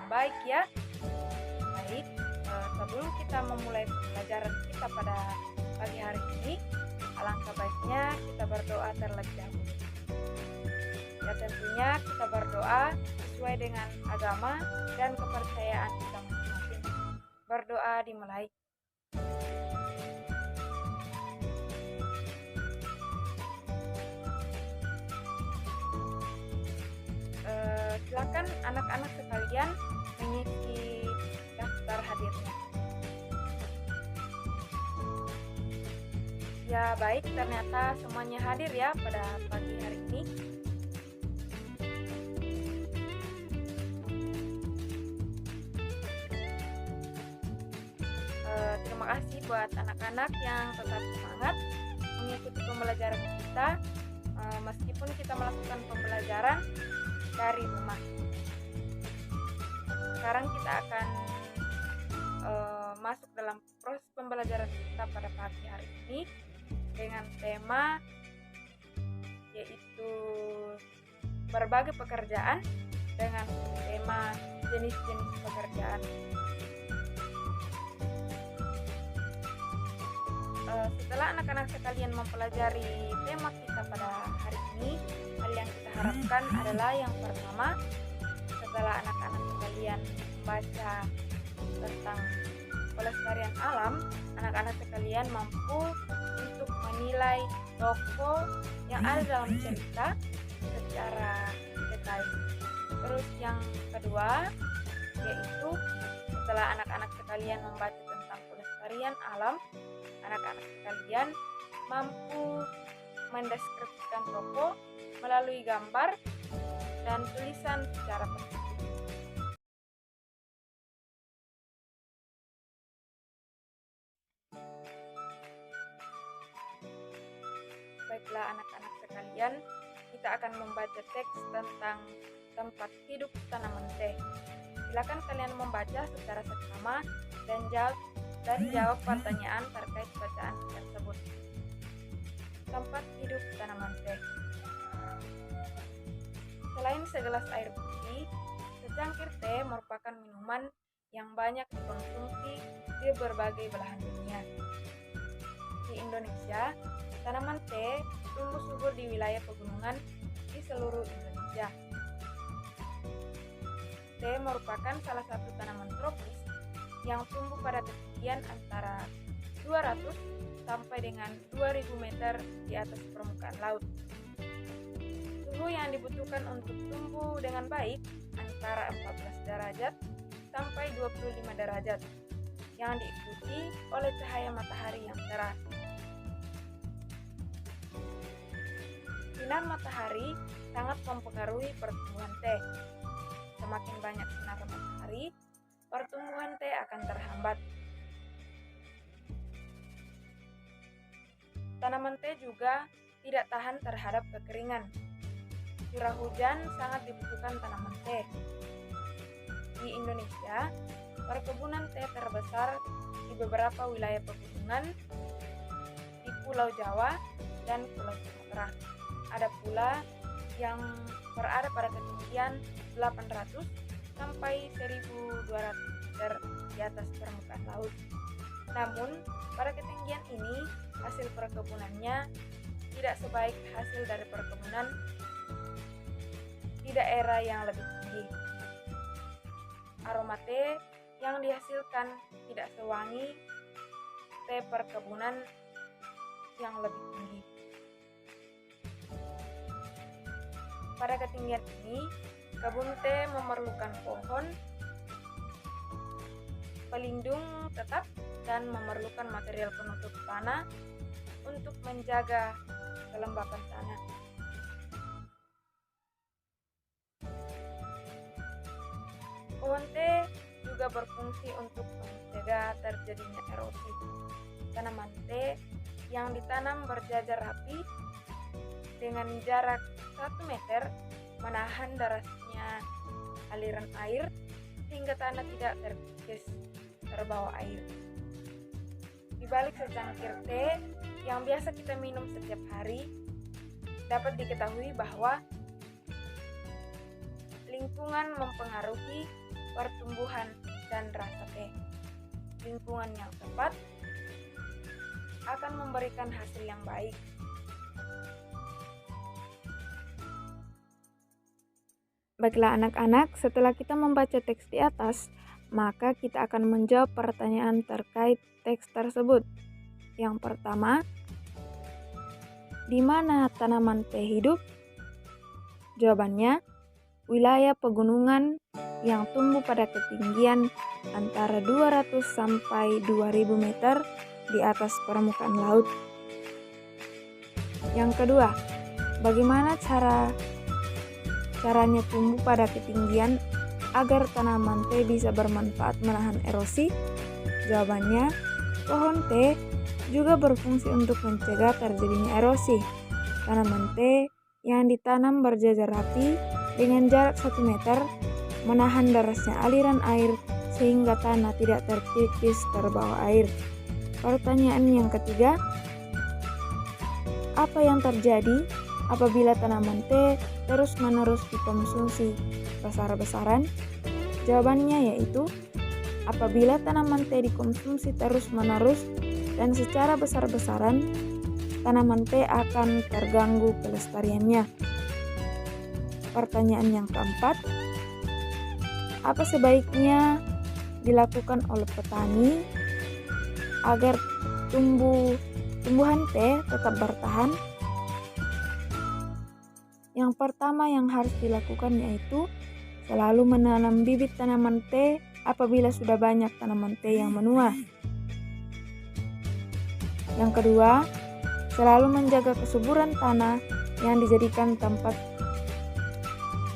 baik ya. Baik, sebelum kita memulai pembelajaran kita pada pagi hari ini, alangkah baiknya kita berdoa terlebih dahulu. Ya tentunya kita berdoa sesuai dengan agama dan kepercayaan kita masing-masing. Berdoa dimulai. Silakan anak-anak sekalian mengisi daftar hadirnya. Ya baik, ternyata semuanya hadir ya pada pagi hari ini. Terima kasih buat anak-anak yang tetap semangat mengikuti pembelajaran kita, meskipun kita melakukan pembelajaran dari rumah. Sekarang kita akan masuk dalam proses pembelajaran kita pada pagi hari ini dengan tema yaitu berbagai pekerjaan dengan tema jenis-jenis pekerjaan. Setelah anak-anak sekalian mempelajari tema kita pada hari ini, hal yang kita harapkan adalah yang pertama, setelah anak-anak sekalian membaca tentang pelestarian alam, anak-anak sekalian mampu untuk menilai tokoh yang ada dalam cerita secara detail. Terus yang kedua, yaitu setelah anak-anak sekalian membaca tentang pelestarian alam, anak-anak sekalian mampu mendeskripsikan tokoh melalui gambar dan tulisan secara penting. Baiklah anak-anak sekalian, kita akan membaca teks tentang tempat hidup tanaman teh. Silakan kalian membaca secara seksama dan jawab pertanyaan terkait bacaan tersebut. Tempat hidup tanaman teh. Selain segelas air putih, secangkir teh merupakan minuman yang banyak dikonsumsi di berbagai belahan dunia. Di Indonesia, tanaman teh tumbuh subur di wilayah pegunungan di seluruh Indonesia. Teh merupakan salah satu tanaman tropis yang tumbuh pada ketinggian antara 200 sampai dengan 2000 meter di atas permukaan laut. Suhu yang dibutuhkan untuk tumbuh dengan baik antara 14 derajat sampai 25 derajat yang diikuti oleh cahaya matahari yang cerah. Sinar matahari sangat mempengaruhi pertumbuhan teh. Semakin banyak sinar matahari, pertumbuhan teh akan terhambat. Tanaman teh juga tidak tahan terhadap kekeringan. Curah hujan sangat dibutuhkan tanaman teh. Di Indonesia, perkebunan teh terbesar di beberapa wilayah pegunungan di Pulau Jawa dan Pulau Sumatera. Ada pula yang berada pada ketinggian 800 sampai 1200 meter di atas permukaan laut. Namun, pada ketinggian ini, hasil perkebunannya tidak sebaik hasil dari perkebunan di daerah yang lebih tinggi. Aroma teh yang dihasilkan tidak sewangi teh perkebunan yang lebih tinggi. Pada ketinggian ini, kebun teh memerlukan pohon pelindung tetap dan memerlukan material penutup tanah untuk menjaga kelembapan tanah. Pohon teh juga berfungsi untuk mencegah terjadinya erosi. Tanaman teh yang ditanam berjajar rapi dengan jarak 1 meter menahan derasnya aliran air hingga tanah tidak terkikis terbawa air. Di balik secangkir teh yang biasa kita minum setiap hari, dapat diketahui bahwa lingkungan mempengaruhi pertumbuhan dan rasa teh. Lingkungan yang tepat akan memberikan hasil yang baik. Baiklah anak-anak, setelah kita membaca teks di atas, maka kita akan menjawab pertanyaan terkait teks tersebut. Yang pertama, di mana tanaman teh hidup? Jawabannya, wilayah pegunungan yang tumbuh pada ketinggian antara 200 sampai 2000 meter di atas permukaan laut. Yang kedua, bagaimana caranya tumbuh pada ketinggian agar tanaman teh bisa bermanfaat menahan erosi? Jawabannya, pohon teh juga berfungsi untuk mencegah terjadinya erosi. Tanaman teh yang ditanam berjajar rapi dengan jarak 1 meter menahan derasnya aliran air sehingga tanah tidak terkikis terbawa air. Pertanyaan yang ketiga, apa yang terjadi apabila tanaman teh terus-menerus dikonsumsi besar-besaran? Jawabannya yaitu, apabila tanaman teh dikonsumsi terus-menerus dan secara besar-besaran, tanaman teh akan terganggu kelestariannya. Pertanyaan yang keempat, apa sebaiknya dilakukan oleh petani agar tumbuhan teh tetap bertahan? Yang pertama yang harus dilakukan yaitu selalu menanam bibit tanaman teh apabila sudah banyak tanaman teh yang menua. Yang kedua, selalu menjaga kesuburan tanah yang dijadikan tempat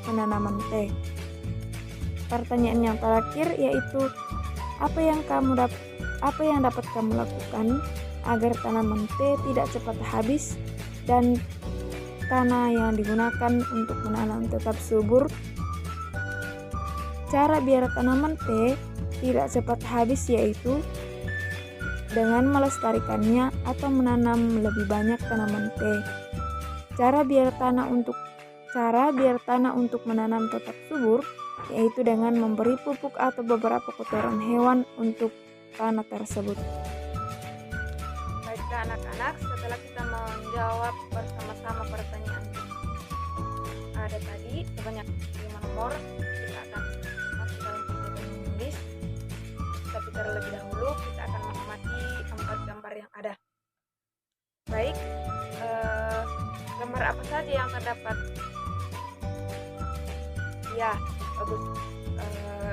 penanaman teh. Pertanyaan yang terakhir yaitu apa yang dapat kamu lakukan agar tanaman teh tidak cepat habis dan tanah yang digunakan untuk menanam tetap subur? Cara biar tanaman teh tidak cepat habis yaitu dengan melestarikannya atau menanam lebih banyak tanaman teh. Cara biar tanah untuk menanam tetap subur yaitu dengan memberi pupuk atau beberapa kotoran hewan untuk tanah tersebut. Baiklah anak-anak, setelah kita menjawab bersama-sama pertanyaan ada tadi sebanyak 5 nomor, kita akan masuk dalam kegiatan menulis. Tapi terlebih dahulu kita akan mengamati 4 gambar yang ada. Baik, gambar apa saja yang terdapat? Ya, bagus.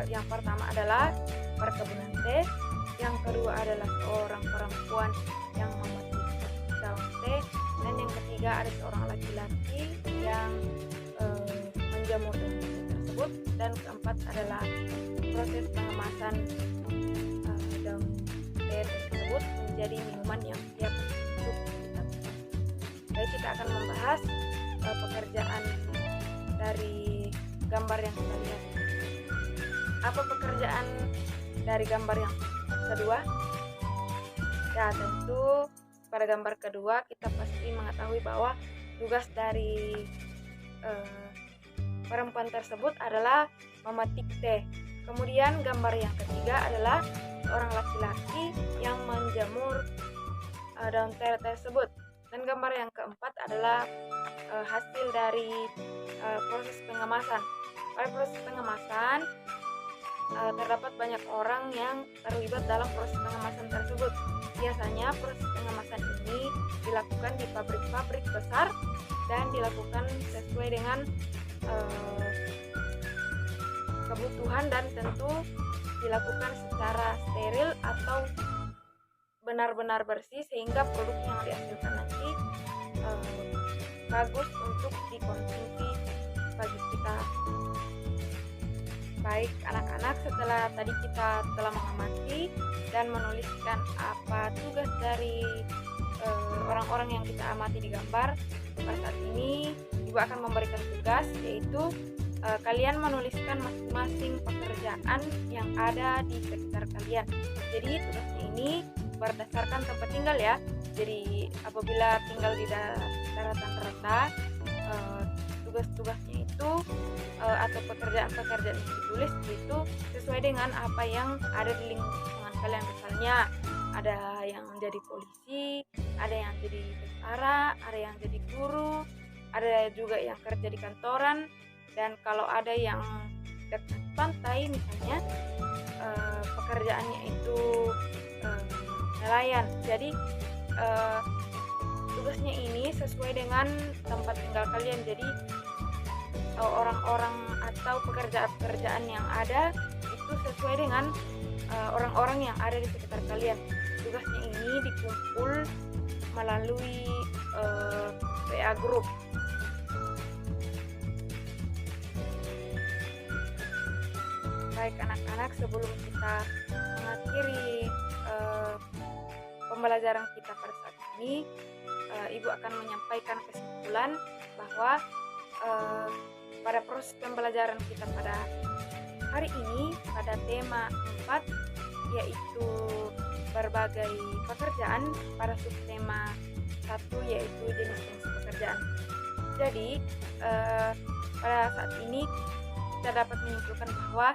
Yang pertama adalah perkebunan teh, yang kedua adalah seorang perempuan yang memetik daun teh, dan yang ketiga ada seorang laki-laki yang menjamur daun teh tersebut, dan keempat adalah proses pengemasan daun teh tersebut menjadi minuman yang siap untuk kita. Baik, kita akan membahas pekerjaan dari gambar yang kita lihat. Apa pekerjaan dari gambar yang kedua? Ya, tentu pada gambar kedua kita pasti mengetahui bahwa tugas dari perempuan tersebut adalah memetik teh. Kemudian gambar yang ketiga adalah seorang laki-laki yang menjamur daun teh tersebut. Dan gambar yang keempat adalah hasil dari proses pengemasan. Pada proses pengemasan terdapat banyak orang yang terlibat dalam proses pengemasan tersebut. Biasanya proses pengemasan ini dilakukan di pabrik-pabrik besar dan dilakukan sesuai dengan kebutuhan dan tentu dilakukan secara steril atau benar-benar bersih sehingga produk yang dihasilkan nanti bagus untuk dikonsumsi bagi kita. Baik anak-anak, setelah tadi kita telah mengamati dan menuliskan apa tugas dari orang-orang yang kita amati di gambar, pada saat ini ibu akan memberikan tugas, yaitu kalian menuliskan masing-masing pekerjaan yang ada di sekitar kalian. Jadi tugasnya ini berdasarkan tempat tinggal ya. Jadi apabila tinggal di daratan rendah, tugas-tugasnya itu atau pekerjaan-pekerjaan yang ditulis itu sesuai dengan apa yang ada di lingkungan kalian. Misalnya ada yang jadi polisi, ada yang jadi tentara, ada yang jadi guru, ada juga yang kerja di kantoran, dan kalau ada yang dekat pantai misalnya pekerjaannya itu nelayan. Jadi tugasnya ini sesuai dengan tempat tinggal kalian. Jadi orang-orang atau pekerjaan-pekerjaan yang ada itu sesuai dengan orang-orang yang ada di sekitar kalian. Tugasnya ini dikumpul melalui WA group. Baik anak-anak, sebelum kita mengakhiri pembelajaran kita pada saat ini, Ibu akan menyampaikan kesimpulan bahwa pada proses pembelajaran kita pada hari ini pada tema 4, yaitu berbagai pekerjaan, pada subtema 1 yaitu jenis-jenis pekerjaan. Jadi pada saat ini kita dapat menyimpulkan bahwa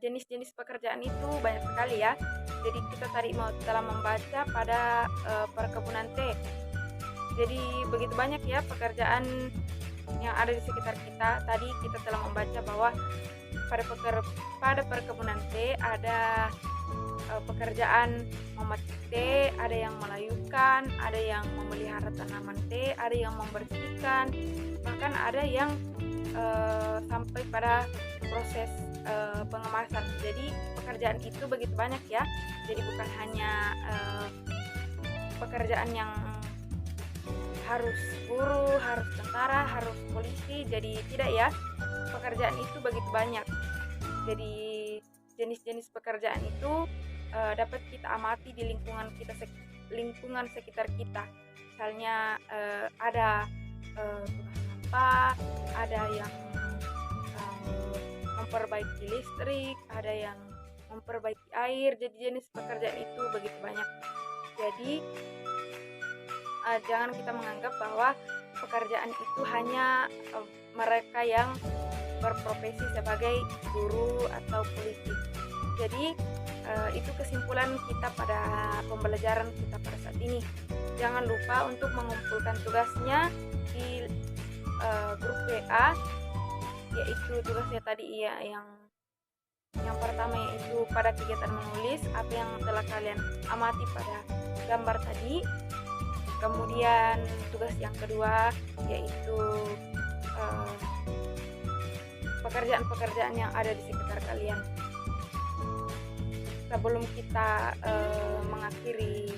jenis-jenis pekerjaan itu banyak sekali ya. Jadi kita tadi telah membaca pada perkebunan teh. Jadi begitu banyak ya pekerjaan yang ada di sekitar kita. Tadi kita telah membaca bahwa pada perkebunan teh ada pekerjaan memetik teh, ada yang melayukan, ada yang memelihara tanaman teh, ada yang membersihkan, bahkan ada yang sampai pada proses pengemasan. Jadi pekerjaan itu begitu banyak ya. Jadi bukan hanya pekerjaan yang harus guru, harus tentara, harus polisi. Jadi tidak ya. Pekerjaan itu begitu banyak. Jadi jenis-jenis pekerjaan itu dapat kita amati di lingkungan sekitar kita. Misalnya ada tukang sampah, ada yang memperbaiki listrik, ada yang memperbaiki air. Jadi jenis pekerjaan itu begitu banyak. Jadi jangan kita menganggap bahwa pekerjaan itu hanya mereka yang berprofesi sebagai guru atau polisi. Jadi itu kesimpulan kita pada pembelajaran kita pada saat ini. Jangan lupa untuk mengumpulkan tugasnya di grup WA, yaitu tugasnya tadi ya, yang pertama yaitu pada kegiatan menulis apa yang telah kalian amati pada gambar tadi. Kemudian tugas yang kedua yaitu pekerjaan-pekerjaan yang ada di sekitar kalian. Sebelum kita mengakhiri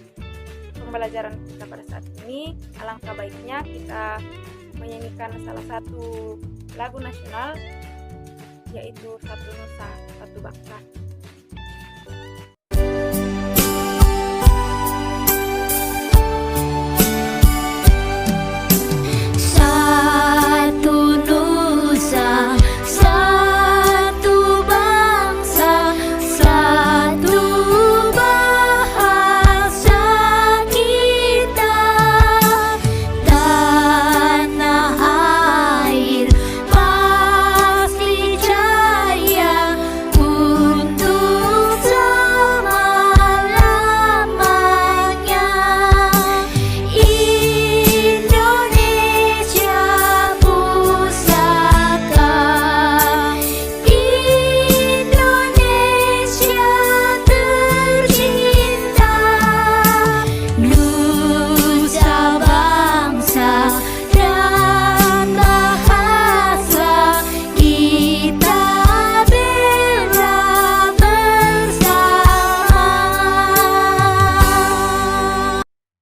pembelajaran kita pada saat ini, alangkah baiknya kita menyanyikan salah satu lagu nasional, yaitu Satu Nusa Satu Bangsa.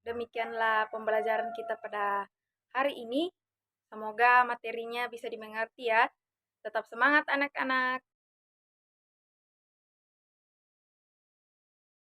Demikianlah pembelajaran kita pada hari ini. Semoga materinya bisa dimengerti ya. Tetap semangat anak-anak.